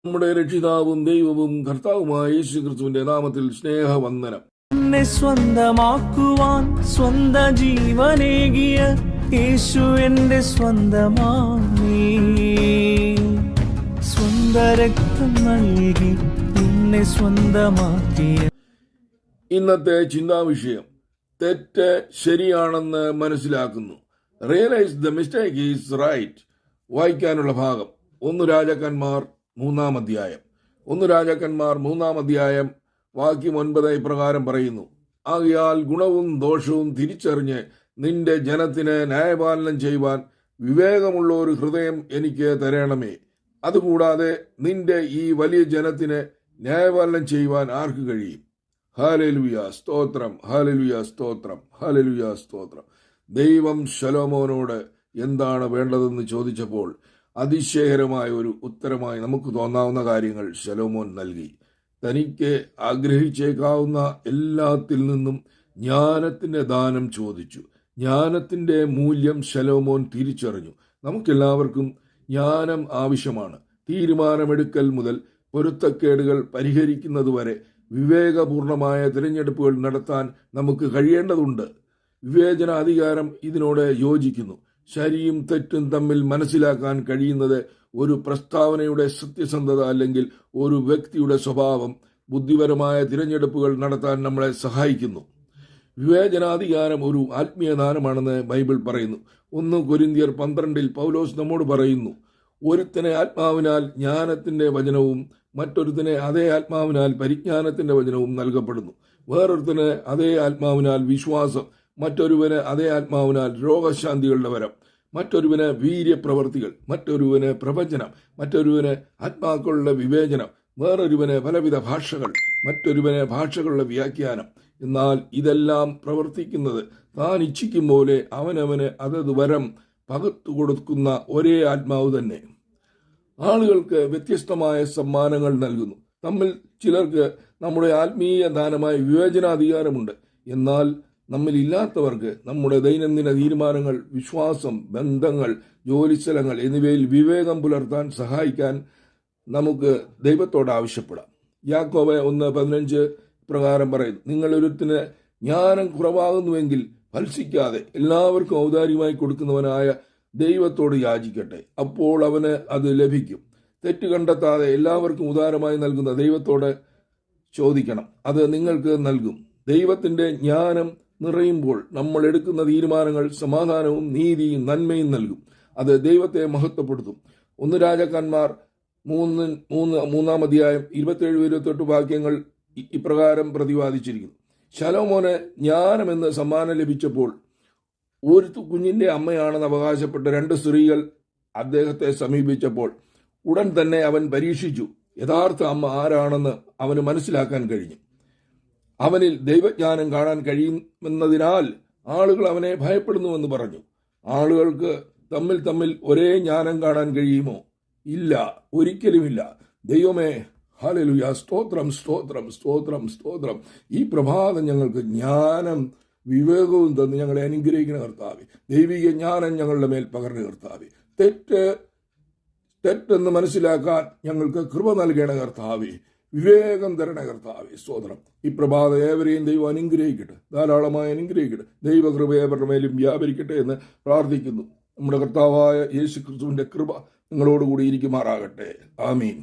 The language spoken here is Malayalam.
നമ്മുടെ രക്ഷിതാവും ദൈവവും കർത്താവുമായ യേശു ക്രിസ്തുവിന്റെ നാമത്തിൽ സ്നേഹവന്ദനം. എന്നെ സ്വന്തമാക്കുവാൻ സ്വന്ത ജീവനേകിയ യേശു എന്റെ സ്വന്തമാണേ. സ്വന്ത രക്തം നൽകി എന്നെ സ്വന്തമാക്കിയ ഇന്നത്തെ ചിന്താവിഷയം തെറ്റ് ശരിയാണെന്ന് മനസ്സിലാക്കുന്നു. Realise the mistake is right. വായിക്കാനുള്ള ഭാഗം 1 രാജാക്കന്മാർ 3-ാം അധ്യായം. 1 രാജാക്കന്മാർ 3-ാം അധ്യായം വാക്യം 9 ഇപ്രകാരം പറയുന്നു: ആകയാൽ ഗുണവും ദോഷവും തിരിച്ചറിഞ്ഞ് നിന്റെ ജനത്തിന് ന്യായപാലനം ചെയ്യുവാൻ വിവേകമുള്ള ഒരു ഹൃദയം എനിക്ക് തരണമേ. അതുകൂടാതെ നിന്റെ ഈ വലിയ ജനത്തിന് ന്യായപാലനം ചെയ്യുവാൻ ആർക്ക് കഴിയും? ഹല്ലേലൂയ, സ്തോത്രം, ഹല്ലേലൂയ, സ്തോത്രം, ഹല്ലേലൂയ, സ്തോത്രം. ദൈവം ശലോമോനോട് എന്താണ് വേണ്ടതെന്ന് ചോദിച്ചപ്പോൾ അതിശയകരമായ ഒരു ഉത്തരമായി നമുക്ക് തോന്നാവുന്ന കാര്യങ്ങൾ ശലോമോൻ നൽകി. തനിക്ക് ആഗ്രഹിച്ചേക്കാവുന്ന എല്ലാത്തിൽ നിന്നും ജ്ഞാനത്തിന്റെ ദാനം ചോദിച്ചു. ജ്ഞാനത്തിന്റെ മൂല്യം ശലോമോൻ തിരിച്ചറിഞ്ഞു. നമുക്കെല്ലാവർക്കും ജ്ഞാനം ആവശ്യമാണ്. തീരുമാനമെടുക്കൽ മുതൽ പൊരുത്തക്കേടുകൾ പരിഹരിക്കുന്നതുവരെ വിവേകപൂർണമായ തിരഞ്ഞെടുപ്പുകൾ നടത്താൻ നമുക്ക് കഴിയേണ്ടതുണ്ട്. വിവേചനാധികാരം ഇതിനോട് യോജിക്കുന്നു. ശരിയും തെറ്റും തമ്മിൽ മനസ്സിലാക്കാൻ കഴിയുന്നത് ഒരു പ്രസ്താവനയുടെ സത്യസന്ധത അല്ലെങ്കിൽ ഒരു വ്യക്തിയുടെ സ്വഭാവം ബുദ്ധിപരമായ തിരഞ്ഞെടുപ്പുകൾ നടത്താൻ നമ്മളെ സഹായിക്കുന്നു. വിവേചനാധികാരം ഒരു ആത്മീയ ദാനമാണെന്ന് ബൈബിൾ പറയുന്നു. 1 കൊരിന്ത്യർ 12 പൗലോസ് നമ്മോട് പറയുന്നു: ഒരുത്തനെ ആത്മാവിനാൽ ജ്ഞാനത്തിന്റെ വചനവും മറ്റൊരുത്തനെ അതേ ആത്മാവിനാൽ പരിജ്ഞാനത്തിന്റെ വചനവും നൽകപ്പെടുന്നു. വേറൊരുത്തന് അതേ ആത്മാവിനാൽ വിശ്വാസം, മറ്റൊരുവന് അതേ ആത്മാവിനാൽ രോഗശാന്തികളുടെ വരം, മറ്റൊരുവന് വീര്യപ്രവർത്തികൾ, മറ്റൊരുവന് പ്രവചനം, മറ്റൊരുവന് ആത്മാക്കളുടെ വിവേചനം, വേറൊരുവന് പലവിധ ഭാഷകൾ, മറ്റൊരുവന് ഭാഷകളുടെ വ്യാഖ്യാനം. എന്നാൽ ഇതെല്ലാം പ്രവർത്തിക്കുന്നത് താൻ ഇച്ഛിക്കും പോലെ അവനവന് അതത് വരം പകർത്തു കൊടുക്കുന്ന ഒരേ ആത്മാവ് തന്നെ. ആളുകൾക്ക് വ്യത്യസ്തമായ സമ്മാനങ്ങൾ നൽകുന്നു. നമ്മിൽ ചിലർക്ക് നമ്മുടെ ആത്മീയ ദാനമായ വിവേചനാധികാരമുണ്ട്. എന്നാൽ നമ്മിൽ ഇല്ലാത്തവർക്ക് നമ്മുടെ ദൈനംദിന തീരുമാനങ്ങൾ, വിശ്വാസം, ബന്ധങ്ങൾ, ജോലിസ്ഥലങ്ങൾ എന്നിവയിൽ വിവേകം പുലർത്താൻ സഹായിക്കാൻ നമുക്ക് ദൈവത്തോട് ആവശ്യപ്പെടാം. യാക്കോബ് 1:15 പ്രകാരം പറയുന്നു: നിങ്ങൾ ഒരുത്തിന് ജ്ഞാനം കുറവാകുന്നുവെങ്കിൽ ഫൽസിക്കാതെ എല്ലാവർക്കും ഔദാര്യമായി കൊടുക്കുന്നവനായ ദൈവത്തോട് യാചിക്കട്ടെ, അപ്പോൾ അവന് അത് ലഭിക്കും. തെറ്റ് കണ്ടെത്താതെ എല്ലാവർക്കും ഉദാരമായി നൽകുന്ന ദൈവത്തോട് ചോദിക്കണം, അത് നിങ്ങൾക്ക് നൽകും. ദൈവത്തിന്റെ ജ്ഞാനം നിറയുമ്പോൾ നമ്മൾ എടുക്കുന്ന തീരുമാനങ്ങൾ സമാധാനവും നീതിയും നന്മയും നൽകും. അത് ദൈവത്തെ മഹത്വപ്പെടുത്തും. 1 രാജാക്കന്മാർ 3-ാം അധ്യായം 27-28 വാക്യങ്ങൾ ഇപ്രകാരം പ്രതിപാദിച്ചിരിക്കുന്നു: ശലോമോന് ജ്ഞാനമെന്ന് സമ്മാനം ലഭിച്ചപ്പോൾ ഒരു കുഞ്ഞിന്റെ അമ്മയാണെന്ന് അവകാശപ്പെട്ട 2 സ്ത്രീകൾ അദ്ദേഹത്തെ സമീപിച്ചപ്പോൾ ഉടൻ തന്നെ അവൻ പരീക്ഷിച്ചു. യഥാർത്ഥ അമ്മ ആരാണെന്ന് അവന് മനസ്സിലാക്കാൻ കഴിഞ്ഞു. അവനിൽ ദൈവജ്ഞാനം കാണാൻ കഴിയുമെന്നതിനാൽ ആളുകൾ അവനെ ഭയപ്പെടുന്നുവെന്ന് പറഞ്ഞു. ആളുകൾക്ക് തമ്മിൽ ഒരേ ജ്ഞാനം കാണാൻ കഴിയുമോ? ഇല്ല, ഒരിക്കലുമില്ല. ദൈവമേ, ഹല്ലേലൂയ, സ്തോത്രം, സ്തോത്രം, സ്തോത്രം, സ്തോത്രം. ഈ പ്രഭാതം ഞങ്ങൾക്ക് ജ്ഞാനം വിവേകവും തന്ന് ഞങ്ങളെ അനുഗ്രഹിക്കുന്ന കർത്താവേ. ദൈവിക ജ്ഞാനം ഞങ്ങളുടെ മേൽ പകർന്ന കർത്താവേ. തെറ്റെന്ന് മനസ്സിലാക്കാൻ ഞങ്ങൾക്ക് കൃപ നൽകണ കർത്താവേ. വിവേകം തരണ കർത്താവേ. സ്തോത്രം. ഈ പ്രഭാതം ഏവരെയും ദൈവം അനുഗ്രഹിക്കട്ടെ, ധാരാളമായി അനുഗ്രഹിക്കട്ടെ. ദൈവകൃപ ഏവരുടെ മേലും വ്യാപരിക്കട്ടെ എന്ന് പ്രാർത്ഥിക്കുന്നു. നമ്മുടെ കർത്താവായ യേശു ക്രിസ്തുവിന്റെ കൃപ നിങ്ങളോടുകൂടി ഇരിക്കുമാറാകട്ടെ. ആമീൻ.